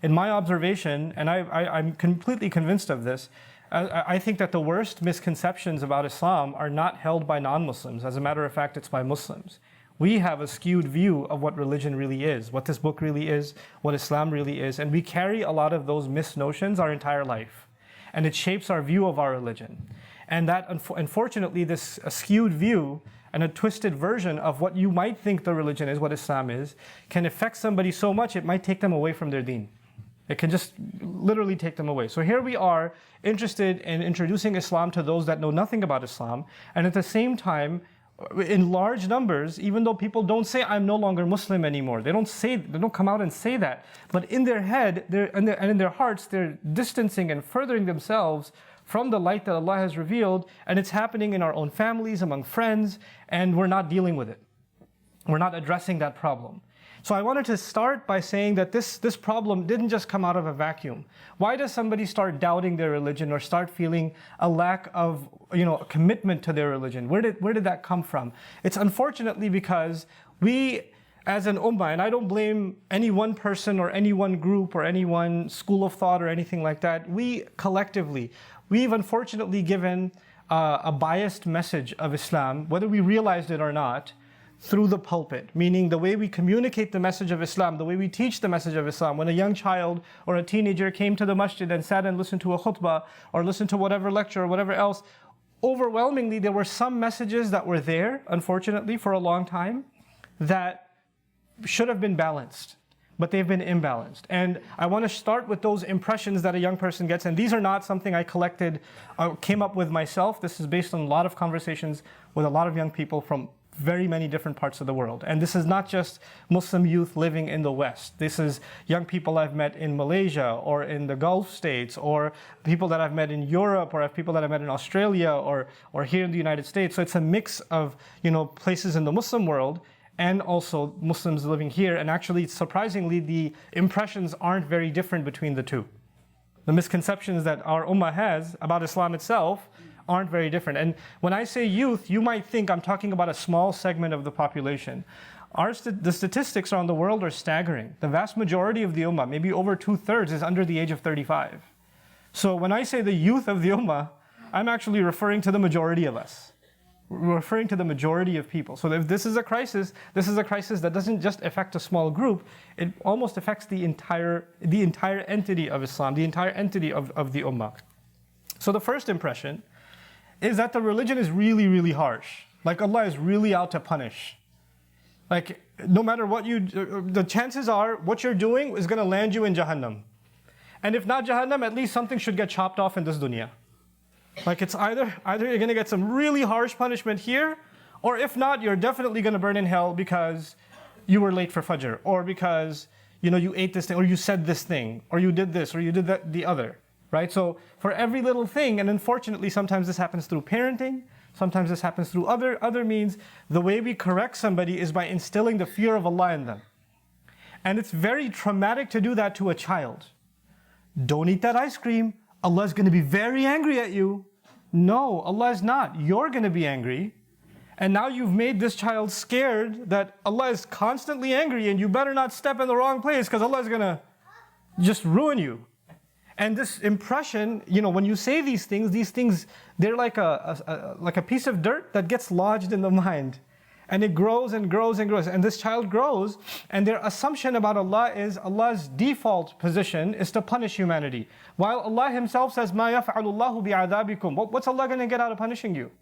in my observation, and I'm completely convinced of this, I think that the worst misconceptions about Islam are not held by non-Muslims. As a matter of fact, it's by Muslims. We have a skewed view of what religion really is, what this book really is, what Islam really is, and we carry a lot of those misnotions our entire life. And it shapes our view of our religion. And that, unfortunately, this skewed view and a twisted version of what you might think the religion is, what Islam is, can affect somebody so much it might take them away from their deen. It can just literally take them away. So here we are, interested in introducing Islam to those that know nothing about Islam, and at the same time, in large numbers, even though people don't say, I'm no longer Muslim anymore. They don't come out and say that. But in their head, and in their hearts, they're distancing and furthering themselves from the light that Allah has revealed, and it's happening in our own families, among friends, and we're not dealing with it. We're not addressing that problem. So I wanted to start by saying that this problem didn't just come out of a vacuum. Why does somebody start doubting their religion or start feeling a lack of, a commitment to their religion? Where did that come from? It's unfortunately because we, as an ummah, and I don't blame any one person or any one group or any one school of thought or anything like that, we collectively, we've unfortunately given a biased message of Islam, whether we realized it or not, through the pulpit, meaning the way we communicate the message of Islam, the way we teach the message of Islam. When a young child or a teenager came to the masjid and sat and listened to a khutbah or listened to whatever lecture or whatever else, overwhelmingly there were some messages that were there, unfortunately, for a long time, that should have been balanced, but they've been imbalanced. And I want to start with those impressions that a young person gets, and these are not something I came up with myself. This is based on a lot of conversations with a lot of young people from very many different parts of the world. And this is not just Muslim youth living in the West. This is young people I've met in Malaysia or in the Gulf states, or people that I've met in Europe, or people that I've met in Australia, or here in the United States. So it's a mix of places in the Muslim world and also Muslims living here. And actually, surprisingly, the impressions aren't very different between the two. The misconceptions that our ummah has about Islam itself aren't very different. And when I say youth, you might think I'm talking about a small segment of the population. The statistics around the world are staggering. The vast majority of the ummah, maybe over 2/3, is under the age of 35. So when I say the youth of the ummah, I'm actually referring to the majority of us. We're referring to the majority of people. So if this is a crisis that doesn't just affect a small group, it almost affects the entire entity of Islam, the entire entity of the ummah. So the first impression is that the religion is really, really harsh. Like Allah is really out to punish. Like no matter what the chances are what you're doing is going to land you in Jahannam. And if not Jahannam, at least something should get chopped off in this dunya. Like it's either you're going to get some really harsh punishment here, or if not, you're definitely going to burn in hell because you were late for Fajr, or because you ate this thing, or you said this thing, or you did this, or you did that, the other. Right? So for every little thing, and unfortunately sometimes this happens through parenting, sometimes this happens through other means, the way we correct somebody is by instilling the fear of Allah in them. And it's very traumatic to do that to a child. Don't eat that ice cream. Allah is going to be very angry at you. No, Allah is not. You're going to be angry. And now you've made this child scared that Allah is constantly angry and you better not step in the wrong place because Allah is going to just ruin you. And this impression, when you say these things, they're like a piece of dirt that gets lodged in the mind. And it grows and grows and grows. And this child grows, and their assumption about Allah is Allah's default position is to punish humanity. While Allah Himself says, مَا يَفْعَلُ اللَّهُ بِعَذَابِكُمْ. What's Allah going to get out of punishing you?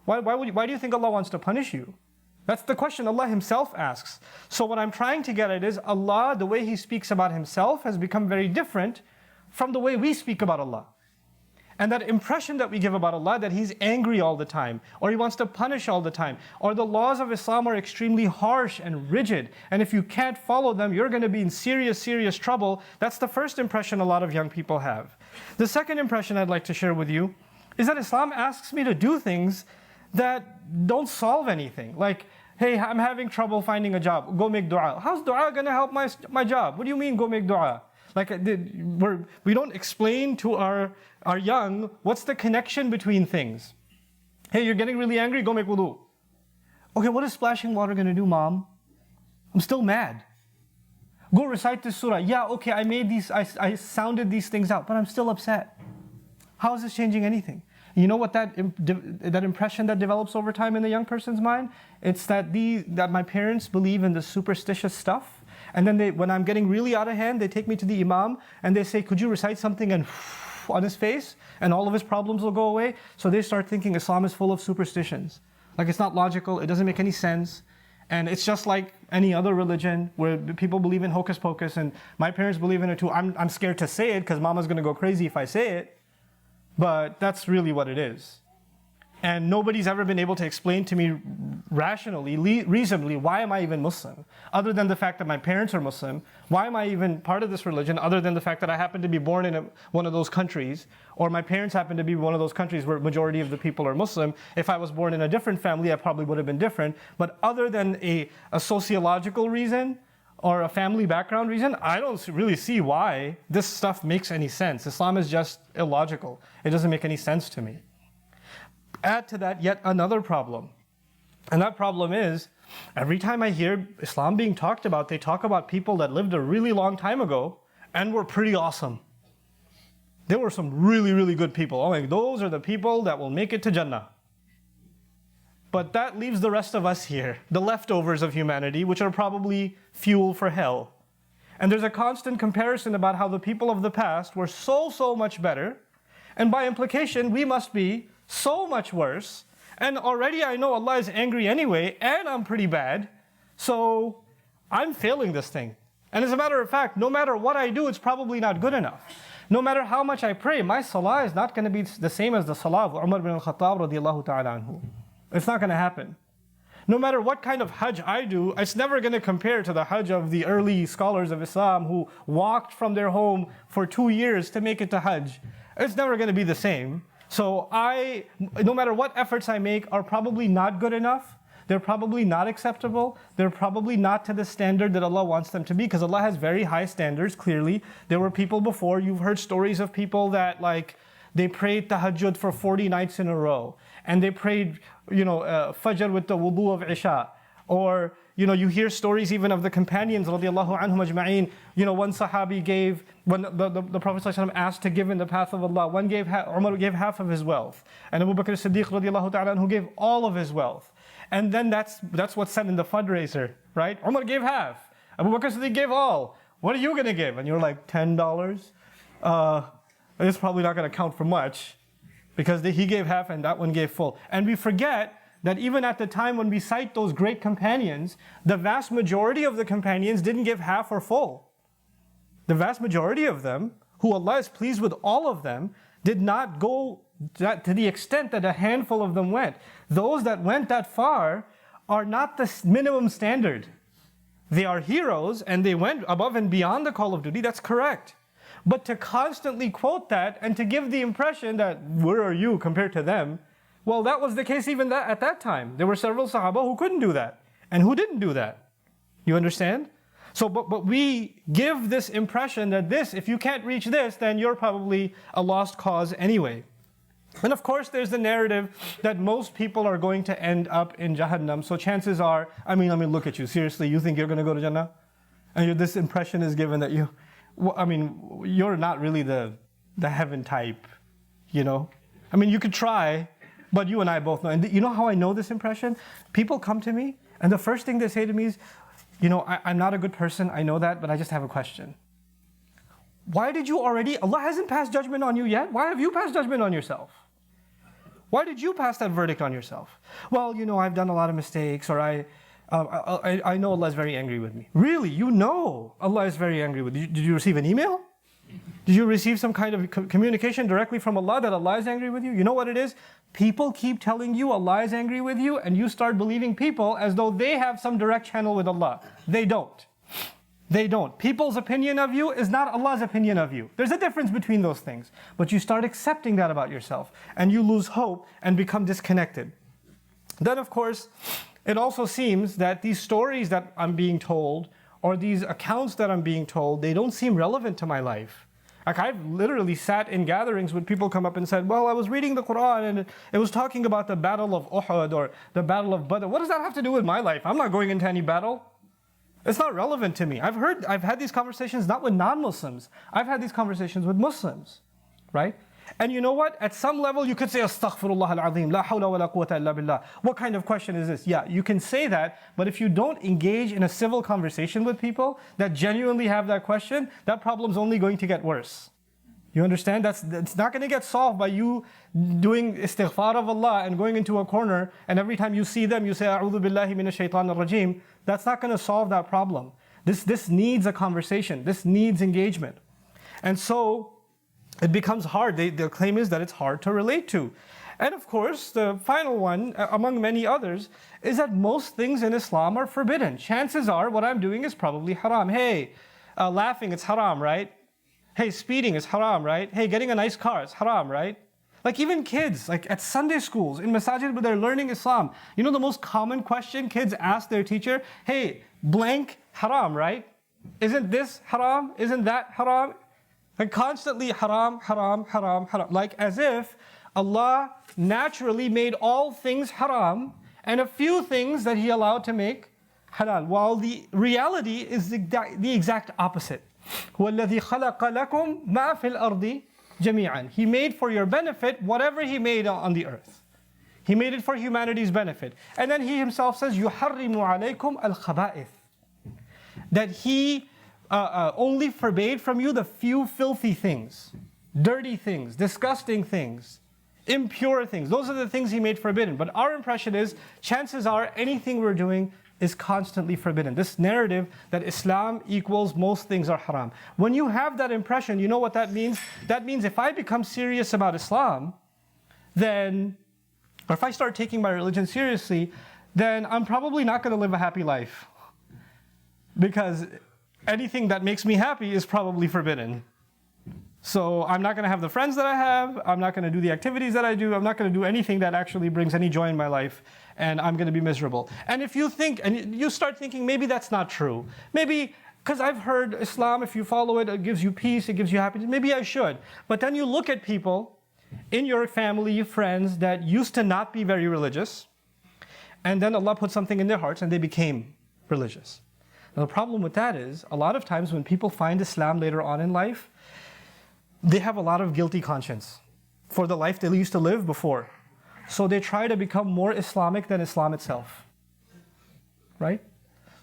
Why do you think Allah wants to punish you? That's the question Allah Himself asks. So what I'm trying to get at is Allah, the way He speaks about Himself has become very different from the way we speak about Allah. And that impression that we give about Allah, that He's angry all the time, or He wants to punish all the time, or the laws of Islam are extremely harsh and rigid, and if you can't follow them, you're going to be in serious, serious trouble. That's the first impression a lot of young people have. The second impression I'd like to share with you is that Islam asks me to do things that don't solve anything. Like, hey, I'm having trouble finding a job, go make dua. How's dua going to help my job? What do you mean go make dua? Like we don't explain to our young what's the connection between things. Hey, you're getting really angry, go make wudu. Okay, what is splashing water going to do, Mom? I'm still mad. Go recite this surah. Yeah, okay, I sounded these things out, but I'm still upset. How is this changing anything? You know what that impression that develops over time in the young person's mind? It's that my parents believe in this superstitious stuff, and then when I'm getting really out of hand, they take me to the imam and they say, could you recite something and on his face, and all of his problems will go away. So they start thinking Islam is full of superstitions. Like it's not logical, it doesn't make any sense. And it's just like any other religion where people believe in hocus pocus, and my parents believe in it too. I'm scared to say it because mama's going to go crazy if I say it. But that's really what it is. And nobody's ever been able to explain to me rationally, reasonably, why am I even Muslim? Other than the fact that my parents are Muslim, why am I even part of this religion? Other than the fact that I happen to be born in one of those countries, or my parents happen to be one of those countries where majority of the people are Muslim. If I was born in a different family, I probably would have been different. But other than a sociological reason, or a family background reason, I don't really see why this stuff makes any sense. Islam is just illogical. It doesn't make any sense to me. Add to that yet another problem. And that problem is, every time I hear Islam being talked about, they talk about people that lived a really long time ago and were pretty awesome. There were some really, really good people. Oh, like, those are the people that will make it to Jannah. But that leaves the rest of us here, the leftovers of humanity, which are probably fuel for hell. And there's a constant comparison about how the people of the past were so much better, and by implication, we must be so much worse. And already I know Allah is angry anyway, and I'm pretty bad, so I'm failing this thing. And as a matter of fact, no matter what I do, it's probably not good enough. No matter how much I pray, my salah is not going to be the same as the salah of Umar bin al-Khattab radiallahu ta'ala anhu. It's not going to happen. No matter what kind of hajj I do, it's never going to compare to the hajj of the early scholars of Islam who walked from their home for 2 years to make it to hajj. It's never going to be the same. So no matter what efforts I make, are probably not good enough. They're probably not acceptable. They're probably not to the standard that Allah wants them to be, because Allah has very high standards, clearly. There were people before, you've heard stories of people that they prayed tahajjud for 40 nights in a row. And they prayed, fajr with the wudu of Isha. Or, you hear stories even of the companions, radiallahu anhum ajma'een. One sahabi gave, when the Prophet ﷺ asked to give in the path of Allah, Umar gave half of his wealth. And Abu Bakr as-Siddiq radiallahu ta'ala anhu gave all of his wealth. And then that's what's said in the fundraiser, right? Umar gave half. Abu Bakr as-Siddiq gave all. What are you going to give? And you're like, $10? It's probably not going to count for much, because he gave half and that one gave full. And we forget that even at the time when we cite those great companions, the vast majority of the companions didn't give half or full. The vast majority of them, who Allah is pleased with all of them, did not go to the extent that a handful of them went. Those that went that far are not the minimum standard. They are heroes and they went above and beyond the call of duty, that's correct. But to constantly quote that and to give the impression that, where are you compared to them? Well, that was the case even at that time. There were several Sahaba who couldn't do that, and who didn't do that. You understand? So, but we give this impression that if you can't reach this, then you're probably a lost cause anyway. And of course, there's the narrative that most people are going to end up in Jahannam. So chances are, I mean, look at you. Seriously, you think you're going to go to Jannah? And this impression is given that you're not really the heaven type, you could try, but you and I both know. And you know how I know this impression? People come to me, and the first thing they say to me is, I'm not a good person, I know that, but I just have a question. Why did you already, Allah hasn't passed judgment on you yet? Why have you passed judgment on yourself? Why did you pass that verdict on yourself? Well, I've done a lot of mistakes, or I know Allah is very angry with me. Really? You know Allah is very angry with you. Did you receive an email? Did you receive some kind of communication directly from Allah that Allah is angry with you? You know what it is? People keep telling you Allah is angry with you, and you start believing people as though they have some direct channel with Allah. They don't. They don't. People's opinion of you is not Allah's opinion of you. There's a difference between those things. But you start accepting that about yourself, and you lose hope and become disconnected. Then, of course, it also seems that these stories that I'm being told, or these accounts that I'm being told, they don't seem relevant to my life. Like, I've literally sat in gatherings when people come up and said, well, I was reading the Quran and it was talking about the battle of Uhud or the battle of Badr. What does that have to do with my life? I'm not going into any battle. It's not relevant to me. I've had these conversations not with non-Muslims. I've had these conversations with Muslims, right? And you know what? At some level, you could say, Astaghfirullah al-Azim, la hawla wa la quwwata illa billah. What kind of question is this? Yeah, you can say that, but if you don't engage in a civil conversation with people that genuinely have that question, that problem's only going to get worse. You understand? That's not going to get solved by you doing istighfar of Allah and going into a corner, and every time you see them, you say, A'udhu billahi minash shaitanir rajim. That's not going to solve that problem. This needs a conversation. This needs engagement. And so, it becomes hard. The claim is that it's hard to relate to. And of course, the final one, among many others, is that most things in Islam are forbidden. Chances are what I'm doing is probably haram. Hey, laughing, it's haram, right? Hey, speeding is haram, right? Hey, getting a nice car is haram, right? Like even kids, like at Sunday schools, in masajid where they're learning Islam, you know the most common question kids ask their teacher? Hey, blank, haram, right? Isn't this haram? Isn't that haram? Like constantly haram, haram, haram, haram. Like as if Allah naturally made all things haram and a few things that He allowed to make halal. While the reality is the exact opposite. هُوَ الَّذِي خَلَقَ لَكُمْ مَا فِي الْأَرْضِ جَمِيعًا. He made for your benefit whatever He made on the earth. He made it for humanity's benefit. And then He Himself says, يُحَرِّمُ عَلَيْكُمْ الْخَبَائِثِ. That He only forbade from you the few filthy things, dirty things, disgusting things, impure things. Those are the things He made forbidden. But our impression is, chances are anything we're doing is constantly forbidden. This narrative that Islam equals most things are haram. When you have that impression, you know what that means? That means if I become serious about Islam, then, or if I start taking my religion seriously, then I'm probably not going to live a happy life. Because anything that makes me happy is probably forbidden. So I'm not going to have the friends that I have, I'm not going to do the activities that I do, I'm not going to do anything that actually brings any joy in my life, and I'm going to be miserable. And if you think, and you start thinking, maybe that's not true. Maybe, because I've heard Islam, if you follow it, it gives you peace, it gives you happiness, maybe I should. But then you look at people in your family, friends, that used to not be very religious, and then Allah put something in their hearts and they became religious. Now the problem with that is, a lot of times when people find Islam later on in life, they have a lot of guilty conscience for the life they used to live before. So they try to become more Islamic than Islam itself. Right?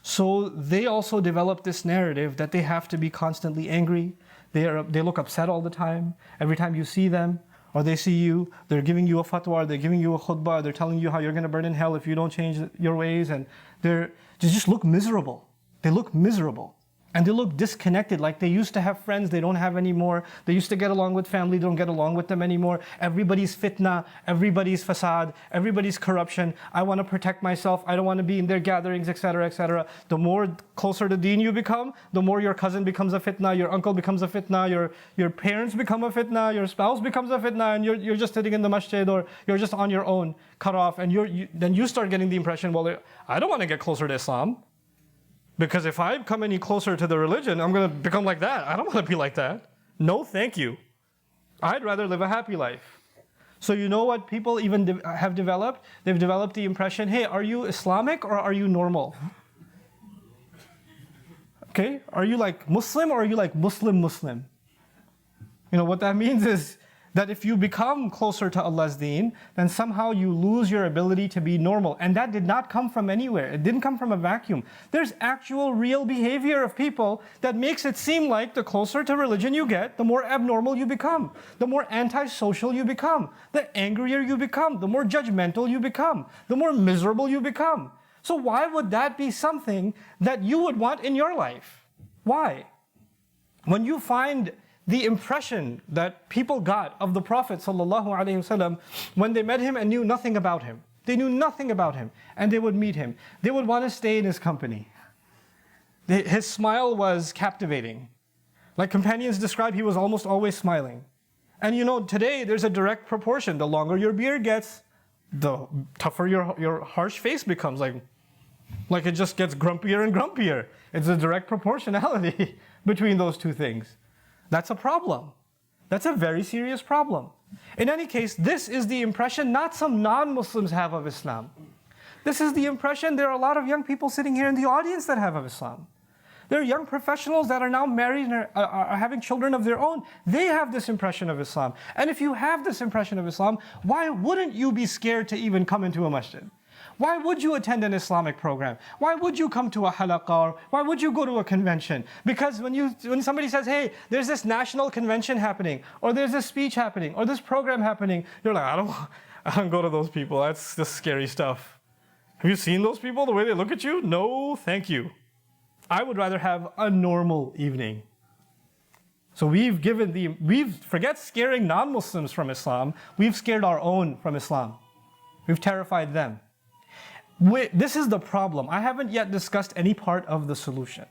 So they also develop this narrative that they have to be constantly angry. They look upset all the time. Every time you see them, or they see you, they're giving you a fatwa, they're giving you a khutbah, they're telling you how you're going to burn in hell if you don't change your ways, and they just look miserable. They look miserable. And they look disconnected, like they used to have friends they don't have anymore. They used to get along with family, they don't get along with them anymore. Everybody's fitna, everybody's fasad, everybody's corruption. I want to protect myself, I don't want to be in their gatherings, etc., etc. The more closer to deen you become, the more your cousin becomes a fitna, your uncle becomes a fitna, your parents become a fitna, your spouse becomes a fitna, and you're just sitting in the masjid, or you're just on your own, cut off, and then you start getting the impression, well, I don't want to get closer to Islam. Because if I come any closer to the religion, I'm going to become like that. I don't want to be like that. No, thank you. I'd rather live a happy life. So you know what people even have developed? They've developed the impression, hey, are you Islamic or are you normal? Okay? Are you like Muslim or are you like Muslim? You know, what that means is that if you become closer to Allah's deen, then somehow you lose your ability to be normal. And that did not come from anywhere. It didn't come from a vacuum. There's actual real behavior of people that makes it seem like the closer to religion you get, the more abnormal you become, the more antisocial you become, the angrier you become, the more judgmental you become, the more miserable you become. So why would that be something that you would want in your life? Why? When you find the impression that people got of the Prophet ﷺ when they met him and knew nothing about him. They knew nothing about him, and they would meet him. They would want to stay in his company. His smile was captivating. Like companions describe, he was almost always smiling. And you know, today there's a direct proportion. The longer your beard gets, the tougher your harsh face becomes. Like it just gets grumpier and grumpier. It's a direct proportionality between those two things. That's a problem. That's a very serious problem. In any case, this is the impression not some non-Muslims have of Islam. This is the impression there are a lot of young people sitting here in the audience that have of Islam. There are young professionals that are now married and are having children of their own. They have this impression of Islam. And if you have this impression of Islam, why wouldn't you be scared to even come into a masjid? Why would you attend an Islamic program? Why would you come to a halaqah? Or why would you go to a convention? Because when somebody says, hey, there's this national convention happening, or there's this speech happening, or this program happening, you're like, I don't go to those people. That's just scary stuff. Have you seen those people, the way they look at you? No, thank you. I would rather have a normal evening. So forget scaring non-Muslims from Islam, we've scared our own from Islam. We've terrified them. This is the problem. I haven't yet discussed any part of the solution.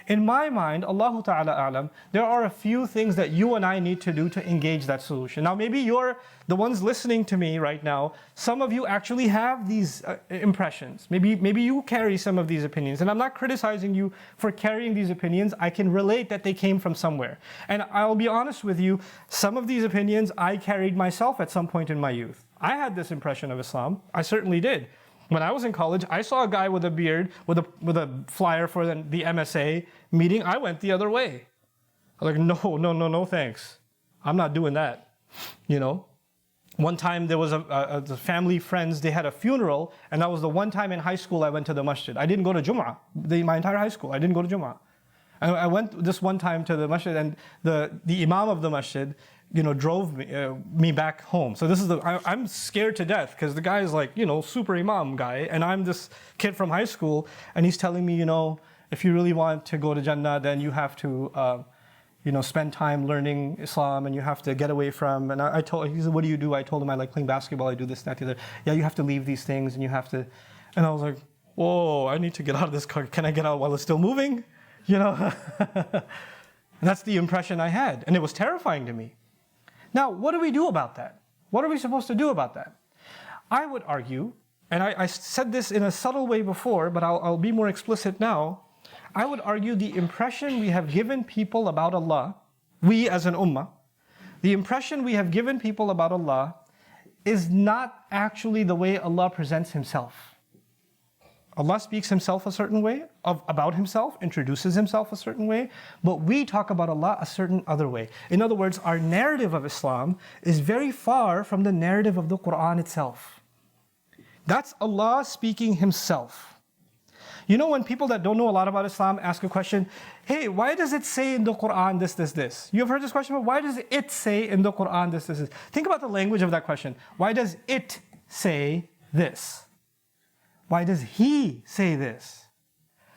In my mind, Allahu Ta'ala A'lam, there are a few things that you and I need to do to engage that solution. Now maybe you're the ones listening to me right now, some of you actually have these impressions. Maybe you carry some of these opinions. And I'm not criticizing you for carrying these opinions. I can relate that they came from somewhere. And I'll be honest with you, some of these opinions I carried myself at some point in my youth. I had this impression of Islam. I certainly did. When I was in college, I saw a guy with a beard, with a flyer for the MSA meeting. I went the other way. I was like, no, thanks. I'm not doing that. You know? One time there was the family friends, they had a funeral, and that was the one time in high school I went to the masjid. I didn't go to Jum'ah. My entire high school, I didn't go to Jum'ah. I went this one time to the masjid, and the imam of the masjid, drove me back home. So I'm scared to death because the guy is like, super imam guy, and I'm this kid from high school, and he's telling me, if you really want to go to Jannah, then you have to, spend time learning Islam, and you have to get away from. And he said, what do you do? I told him I like playing basketball. I do this, that, the other. Yeah, you have to leave these things, and you have to. And I was like, whoa, I need to get out of this car. Can I get out while it's still moving? And that's the impression I had, and it was terrifying to me. Now, what do we do about that? What are we supposed to do about that? I would argue, and I said this in a subtle way before, but I'll be more explicit now. I would argue the impression we have given people about Allah, we as an ummah, the impression we have given people about Allah is not actually the way Allah presents Himself. Allah speaks Himself a certain way, about Himself, introduces Himself a certain way, but we talk about Allah a certain other way. In other words, our narrative of Islam is very far from the narrative of the Quran itself. That's Allah speaking Himself. When people that don't know a lot about Islam ask a question, hey, why does it say in the Quran this, this, this? You've heard this question, but why does it say in the Quran this, this, this? Think about the language of that question. Why does it say this? Why does He say this?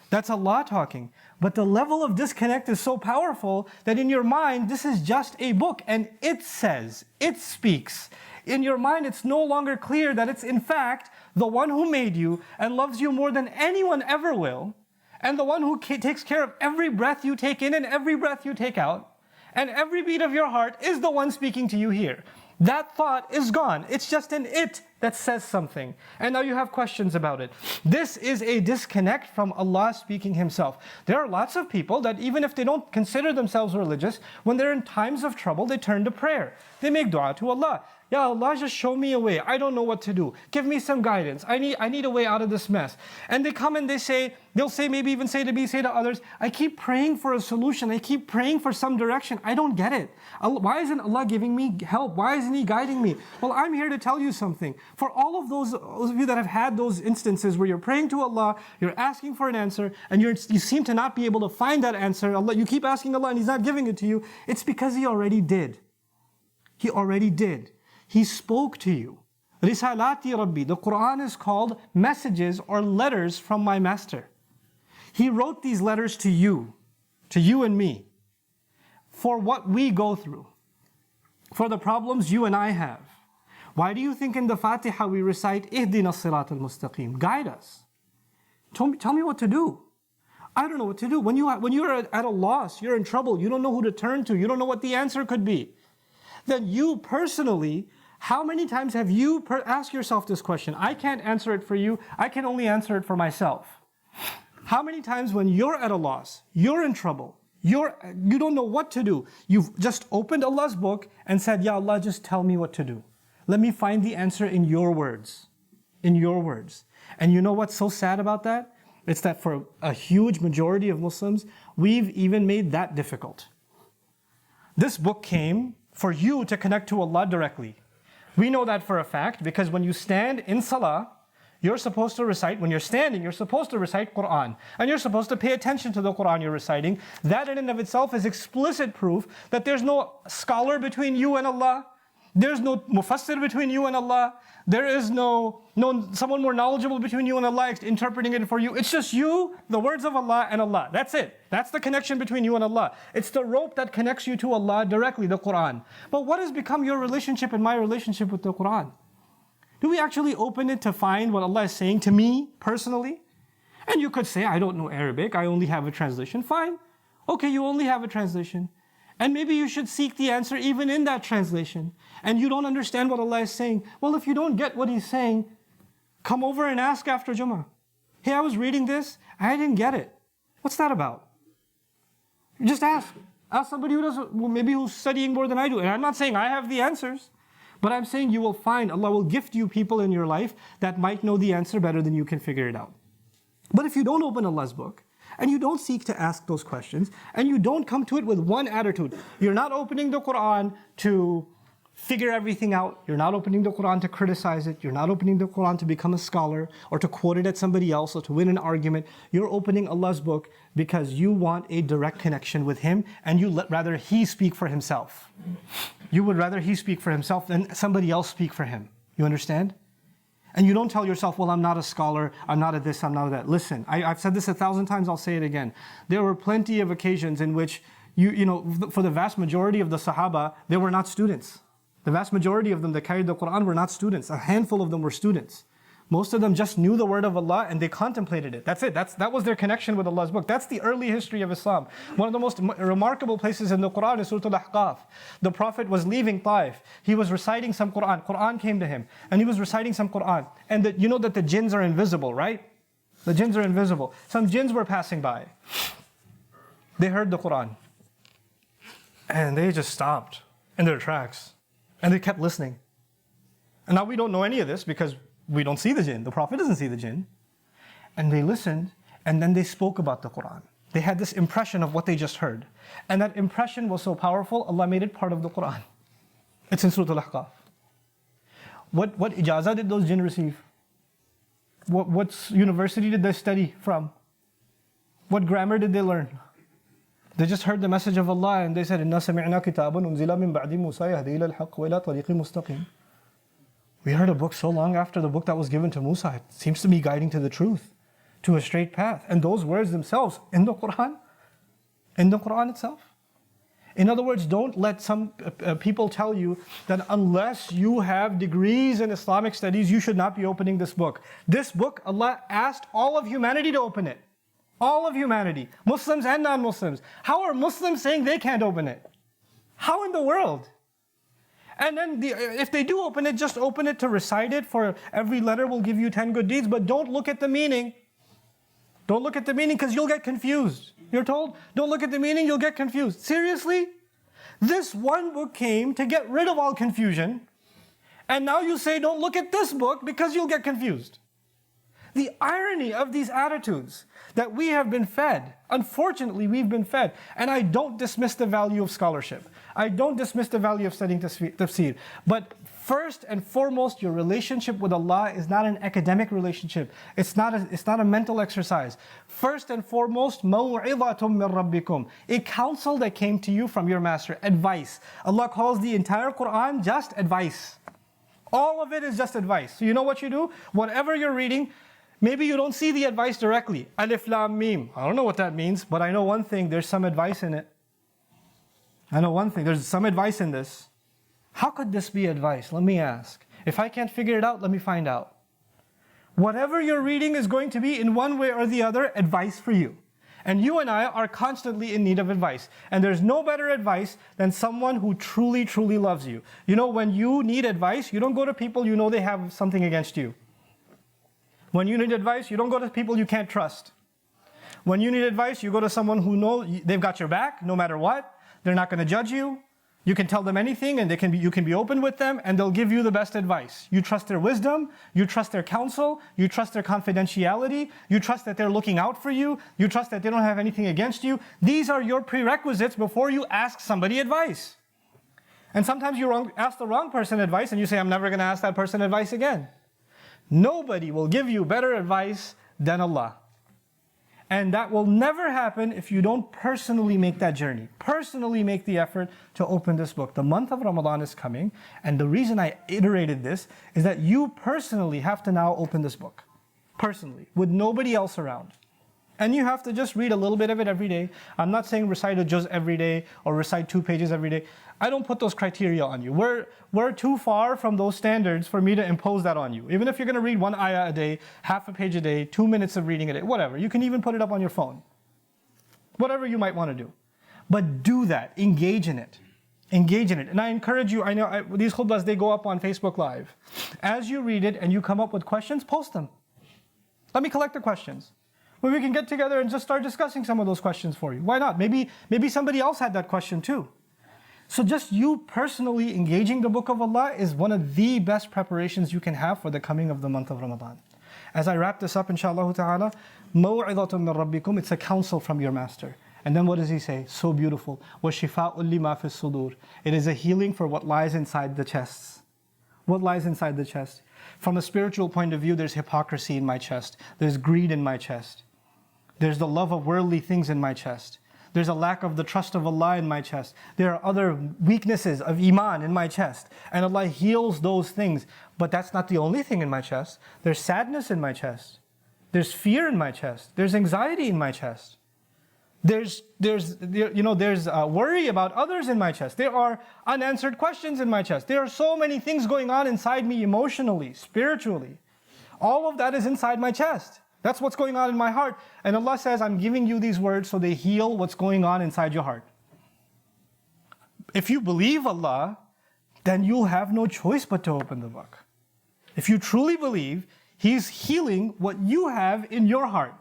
That's Allah talking. But the level of disconnect is so powerful that in your mind, this is just a book, and it says, it speaks. In your mind, it's no longer clear that it's in fact the one who made you and loves you more than anyone ever will, and the one who takes care of every breath you take in and every breath you take out, and every beat of your heart is the one speaking to you here. That thought is gone. It's just an it that says something. And now you have questions about it. This is a disconnect from Allah speaking Himself. There are lots of people that even if they don't consider themselves religious, when they're in times of trouble, they turn to prayer. They make dua to Allah. Ya Allah, just show me a way. I don't know what to do. Give me some guidance. I need a way out of this mess. And they come and they'll say, maybe even say to me, say to others, I keep praying for a solution. I keep praying for some direction. I don't get it. Why isn't Allah giving me help? Why isn't He guiding me? Well, I'm here to tell you something. For all of those of you that have had those instances where you're praying to Allah, you're asking for an answer, and you seem to not be able to find that answer, you keep asking Allah and He's not giving it to you, it's because He already did. He already did. He spoke to you. Risalati Rabbi. The Quran is called messages or letters from my Master. He wrote these letters to you and me, for what we go through, for the problems you and I have. Why do you think in the Fatiha we recite, Ihdina as-sirat al-mustaqim, guide us? Tell me what to do. I don't know what to do. When you're at a loss, you're in trouble, you don't know who to turn to, you don't know what the answer could be. Then you personally, how many times have you asked yourself this question? I can't answer it for you, I can only answer it for myself. How many times when you're at a loss, you're in trouble, you don't know what to do, you've just opened Allah's book and said, Ya Allah, just tell me what to do. Let me find the answer in your words. In your words. And you know what's so sad about that? It's that for a huge majority of Muslims, we've even made that difficult. This book came for you to connect to Allah directly. We know that for a fact because when you stand in salah, you're supposed to recite, when you're standing, you're supposed to recite Quran. And you're supposed to pay attention to the Quran you're reciting. That in and of itself is explicit proof that there's no scholar between you and Allah. There's no mufassir between you and Allah. There is no someone more knowledgeable between you and Allah interpreting it for you. It's just you, the words of Allah, and Allah. That's it. That's the connection between you and Allah. It's the rope that connects you to Allah directly, the Quran. But what has become your relationship and my relationship with the Quran? Do we actually open it to find what Allah is saying to me personally? And you could say, I don't know Arabic, I only have a translation. Fine. Okay, you only have a translation. And maybe you should seek the answer even in that translation. And you don't understand what Allah is saying. Well, if you don't get what He's saying, come over and ask after Jummah. Hey, I was reading this, I didn't get it. What's that about? Just ask. Ask somebody who does, well, maybe who's studying more than I do. And I'm not saying I have the answers. But I'm saying you will find, Allah will gift you people in your life that might know the answer better than you can figure it out. But if you don't open Allah's book, and you don't seek to ask those questions, and you don't come to it with one attitude, you're not opening the Quran to figure everything out, you're not opening the Quran to criticize it, you're not opening the Quran to become a scholar, or to quote it at somebody else, or to win an argument, you're opening Allah's book because you want a direct connection with Him, and you rather He speak for Himself. You would rather He speak for Himself than somebody else speak for Him. You understand? And you don't tell yourself, well, I'm not a scholar, I'm not a this, I'm not a that. Listen, I've said this 1,000 times, I'll say it again. There were plenty of occasions in which, for the vast majority of the Sahaba, they were not students. The vast majority of them that carried the Quran were not students. A handful of them were students. Most of them just knew the word of Allah and they contemplated it. That's it. That was their connection with Allah's book. That's the early history of Islam. One of the most remarkable places in the Quran is Surah Al-Ahqaf. The Prophet was leaving Taif. He was reciting some Quran. Quran came to him and he was reciting some Quran. And you know that the jinns are invisible, right? The jinns are invisible. Some jinns were passing by. They heard the Quran. And they just stopped in their tracks. And they kept listening. And now we don't know any of this because we don't see the jinn. The Prophet doesn't see the jinn. And they listened, and then they spoke about the Quran. They had this impression of what they just heard. And that impression was so powerful, Allah made it part of the Quran. It's in Surah Al-Ahqaf. What ijazah did those jinn receive? What university did they study from? What grammar did they learn? They just heard the message of Allah and they said, إِنَّا سَمِعْنَا كِتَابًا أُنزِلَ مِن بَعْدِ مُوسَى يَهْدِي إِلَى الْحَقِّ وَإِلَى طَرِيقٍ مُسْتَقِيمٍ. We heard a book so long after the book that was given to Musa. It seems to be guiding to the truth, to a straight path. And those words themselves in the Quran itself. In other words, don't let some people tell you that unless you have degrees in Islamic studies, you should not be opening this book. This book, Allah asked all of humanity to open it. All of humanity, Muslims and non-Muslims. How are Muslims saying they can't open it? How in the world? And then if they do open it, just open it to recite it. For every letter will give you 10 good deeds, but don't look at the meaning. Don't look at the meaning because you'll get confused. You're told, don't look at the meaning, you'll get confused. Seriously? This one book came to get rid of all confusion, and now you say don't look at this book because you'll get confused. The irony of these attitudes that we have been fed, unfortunately we've been fed, and I don't dismiss the value of scholarship. I don't dismiss the value of studying tafsir. But first and foremost, your relationship with Allah is not an academic relationship. It's not a mental exercise. First and foremost, مَوْعِظَةٌ مِّن رَبِّكُمْ. A counsel that came to you from your master, advice. Allah calls the entire Quran just advice. All of it is just advice. So you know what you do? Whatever you're reading, maybe you don't see the advice directly. Alif Lam Mim. I don't know what that means, but I know one thing, there's some advice in it. I know one thing, there's some advice in this. How could this be advice? Let me ask. If I can't figure it out, let me find out. Whatever you're reading is going to be, in one way or the other, advice for you. And you and I are constantly in need of advice. And there's no better advice than someone who truly, truly loves you. You know, when you need advice, you don't go to people you know they have something against you. When you need advice, you don't go to people you can't trust. When you need advice, you go to someone who knows they've got your back no matter what. They're not going to judge you. You can tell them anything and you can be open with them and they'll give you the best advice. You trust their wisdom, you trust their counsel, you trust their confidentiality, you trust that they're looking out for you, you trust that they don't have anything against you. These are your prerequisites before you ask somebody advice. And sometimes you ask the wrong person advice and you say, I'm never going to ask that person advice again. Nobody will give you better advice than Allah. And that will never happen if you don't personally make that journey, personally make the effort to open this book. The month of Ramadan is coming, and the reason I iterated this is that you personally have to now open this book, personally, with nobody else around. And you have to just read a little bit of it every day. I'm not saying recite a juz every day or recite 2 pages every day. I don't put those criteria on you. We're too far from those standards for me to impose that on you. Even if you're going to read 1 ayah a day, half a page a day, 2 minutes of reading a day, whatever. You can even put it up on your phone. Whatever you might want to do. But do that. Engage in it. Engage in it. And I encourage you, these khutbahs, they go up on Facebook Live. As you read it and you come up with questions, post them. Let me collect the questions. Well, we can get together and just start discussing some of those questions for you. Why not? Maybe somebody else had that question too. So just you personally engaging the book of Allah is one of the best preparations you can have for the coming of the month of Ramadan. As I wrap this up, inshallah ta'ala, مَوْعِظَةٌ مِّن رَبِّكُمْ, it's a counsel from your master. And then what does he say? So beautiful. وَشِفَاءٌ لِمَا فِي الصُّدُورِ. It is a healing for what lies inside the chests. What lies inside the chest? From a spiritual point of view, there's hypocrisy in my chest. There's greed in my chest. There's the love of worldly things in my chest. There's a lack of the trust of Allah in my chest. There are other weaknesses of iman in my chest. And Allah heals those things. But that's not the only thing in my chest. There's sadness in my chest. There's fear in my chest. There's anxiety in my chest. There's worry about others in my chest. There are unanswered questions in my chest. There are so many things going on inside me emotionally, spiritually. All of that is inside my chest. That's what's going on in my heart. And Allah says, I'm giving you these words so they heal what's going on inside your heart. If you believe Allah, then you'll have no choice but to open the book. If you truly believe, He's healing what you have in your heart.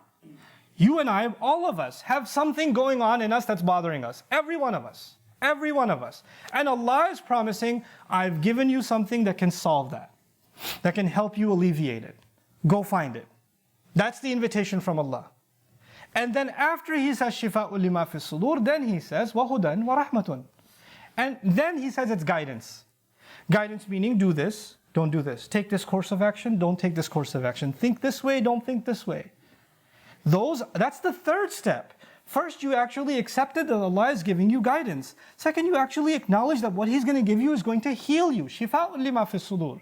You and I, all of us, have something going on in us that's bothering us. Every one of us. Every one of us. And Allah is promising, I've given you something that can solve that. That can help you alleviate it. Go find it. That's the invitation from Allah. And then after He says, شِفَاءٌ لِمَا فِي الصُّدُورِ, then He says, وَهُدًى وَرَحْمَةٌ. And then He says it's guidance. Guidance meaning do this, don't do this. Take this course of action, don't take this course of action. Think this way, don't think this way. That's the third step. First, you actually accepted that Allah is giving you guidance. Second, you actually acknowledge that what He's going to give you is going to heal you. شِفَاءٌ لِمَا فِي الصُّدُورِ.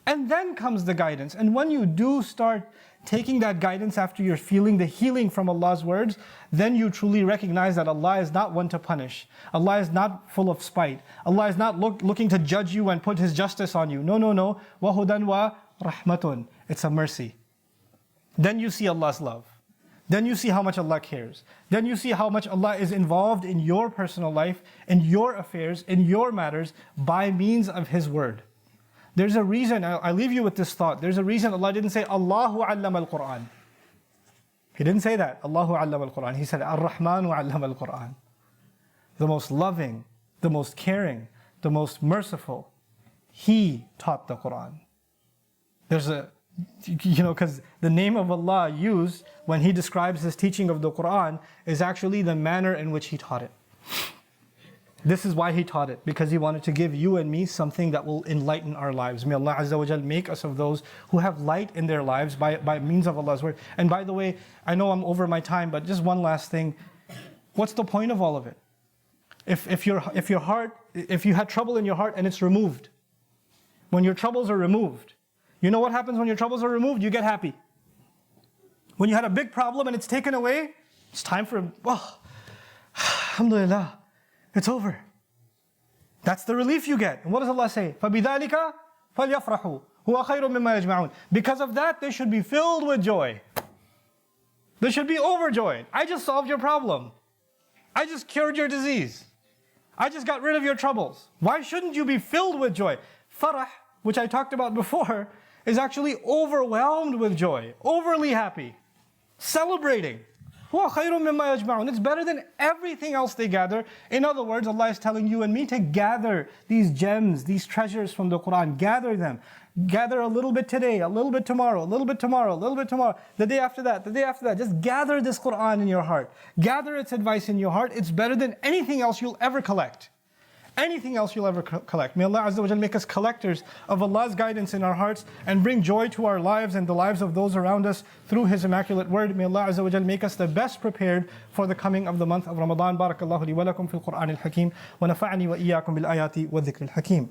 And then comes the guidance. And when you do start taking that guidance after you're feeling the healing from Allah's words, then you truly recognize that Allah is not one to punish. Allah is not full of spite. Allah is not looking to judge you and put His justice on you. No. وَهُدًى وَرَحْمَةٌ. It's a mercy. Then you see Allah's love. Then you see how much Allah cares. Then you see how much Allah is involved in your personal life, in your affairs, in your matters, by means of His word. There's a reason, I leave you with this thought. There's a reason Allah didn't say, Allahu allama al-Qur'an. He didn't say that, Allahu allama al-Qur'an. He said, Ar-Rahmanu allama al-Qur'an. The most loving, the most caring, the most merciful. He taught the Qur'an. Because the name of Allah used when He describes His teaching of the Qur'an is actually the manner in which He taught it. This is why He taught it, because He wanted to give you and me something that will enlighten our lives. May Allah Azza wa Jal make us of those who have light in their lives by means of Allah's word. And by the way, I know I'm over my time, but just one last thing. What's the point of all of it? If you had trouble in your heart and it's removed, when your troubles are removed, you know what happens when your troubles are removed? You get happy. When you had a big problem and it's taken away, it's time for, alhamdulillah. It's over. That's the relief you get. And what does Allah say? فَبِذَلِكَ فَلْيَفْرَحُوا هُوَ خَيْرٌ مِّمَّا يَجْمَعُونَ. Because of that, they should be filled with joy. They should be overjoyed. I just solved your problem. I just cured your disease. I just got rid of your troubles. Why shouldn't you be filled with joy? Farah, which I talked about before, is actually overwhelmed with joy, overly happy, celebrating. هُوَ خَيْرٌ مِّمَّا يَجْمَعُونَ. It's better than everything else they gather. In other words, Allah is telling you and me to gather these gems, these treasures from the Quran. Gather them. Gather a little bit today, a little bit tomorrow, a little bit tomorrow, a little bit tomorrow, the day after that, the day after that. Just gather this Quran in your heart. Gather its advice in your heart. It's better than anything else you'll ever collect. Anything else you'll ever collect. May Allah Azza wa Jal make us collectors of Allah's guidance in our hearts and bring joy to our lives and the lives of those around us through His immaculate word. May Allah Azza wa Jal make us the best prepared for the coming of the month of Ramadan. Barakallahu li wa lakum fil Qur'an al-Hakim wa nafa'ani wa iyyakum bil ayati wa dhikr al-Hakim.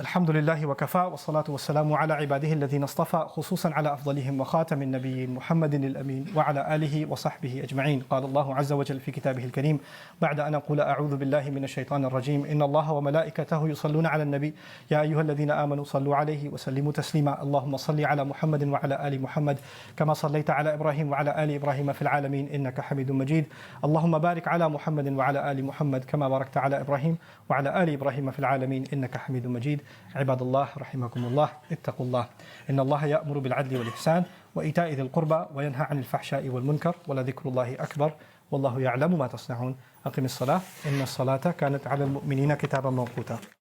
الحمد لله وكفى والصلاة والسلام على عباده الذين اصطفى خصوصا على أفضلهم وخاتم النبيين محمد الأمين وعلى آله وصحبه أجمعين. قال الله عز وجل في كتابه الكريم بعد أن أقول أعوذ بالله من الشيطان الرجيم إن الله وملائكته يصلون على النبي يا أيها الذين آمنوا صلوا عليه وسلموا تسليما اللهم صل على محمد وعلى آل محمد كما صليت على إبراهيم وعلى آل إبراهيم في العالمين إنك حميد مجيد اللهم بارك على محمد وعلى آل محمد كما باركت على إبراهيم وعلى آل إبراهيم في العالمين إنك حميد مجيد. عباد الله رحمكم الله اتقوا الله إن الله يأمر بالعدل والإحسان وإيتاء ذي القربى وينهى عن الفحشاء والمنكر ولذكر الله أكبر والله يعلم ما تصنعون. أقم الصلاة إن الصلاة كانت على المؤمنين كتابا موقوتا.